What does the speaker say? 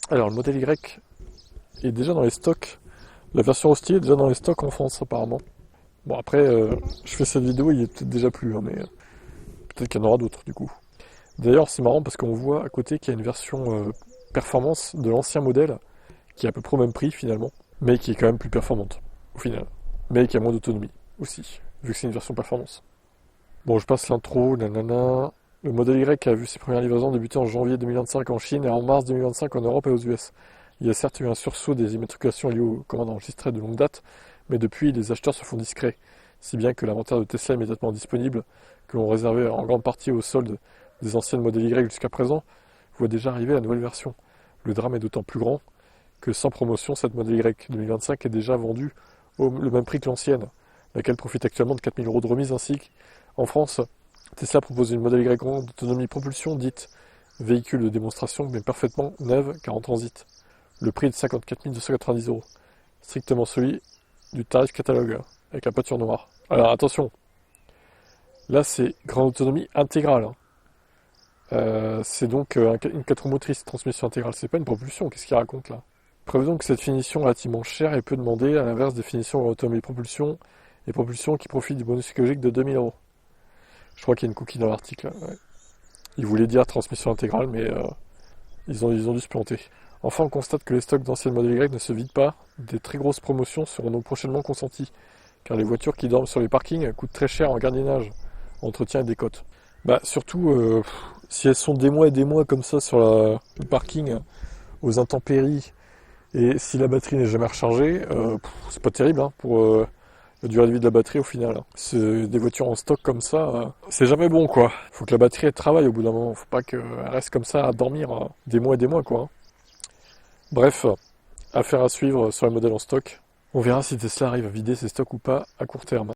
Alors, le modèle Y est déjà dans les stocks. La version hostile est déjà dans les stocks en France, apparemment. Bon, après, je fais cette vidéo, il est peut-être déjà plus, hein, mais peut-être qu'il y en aura d'autres, du coup. D'ailleurs, c'est marrant parce qu'on voit à côté qu'il y a une version performance de l'ancien modèle, qui est à peu près au même prix, finalement, mais qui est quand même plus performante, au final. Mais qui a moins d'autonomie, aussi, vu que c'est une version performance. Bon, je passe l'intro, nanana. Le modèle Y a vu ses premières livraisons débuter en janvier 2025 en Chine et en mars 2025 en Europe et aux US. Il y a certes eu un sursaut des immatriculations liées aux commandes enregistrées de longue date, mais depuis, les acheteurs se font discrets, si bien que l'inventaire de Tesla immédiatement disponible, que l'on réservait en grande partie aux soldes des anciennes modèles Y jusqu'à présent, voit déjà arriver la nouvelle version. Le drame est d'autant plus grand que sans promotion, cette modèle Y 2025 est déjà vendue le même prix que l'ancienne, laquelle profite actuellement de 4 000 € de remise ainsi qu'en France. Tesla propose une modèle Y d'autonomie propulsion dite véhicule de démonstration mais parfaitement neuve car en transit. Le prix est de 54 290 €, strictement celui du tarif catalogue, avec la peinture noire. Alors attention, là c'est grande autonomie intégrale, hein. C'est donc une 4 roues motrices, transmission intégrale, c'est pas une propulsion, qu'est-ce qu'il raconte là? Preuve donc que cette finition relativement chère est peu demandée, à l'inverse des finitions autonomie propulsion et propulsion qui profitent du bonus écologique de 2000 €. Je crois qu'il y a une cookie dans l'article. Ouais. Ils voulaient dire transmission intégrale, mais ils ont dû se planter. Enfin, on constate que les stocks d'anciennes modèles Y ne se vident pas. Des très grosses promotions seront donc prochainement consenties, car les voitures qui dorment sur les parkings coûtent très cher en gardiennage, entretien et décote. Bah surtout, si elles sont des mois et des mois comme ça sur le parking, aux intempéries, et si la batterie n'est jamais rechargée, c'est pas terrible hein, pour la durée de vie de la batterie au final. C'est des voitures en stock comme ça, c'est jamais bon quoi. Faut que la batterie elle travaille au bout d'un moment, faut pas qu'elle reste comme ça à dormir des mois et des mois quoi, hein. Bref, affaire à suivre sur les modèles en stock. On verra si Tesla arrive à vider ses stocks ou pas à court terme.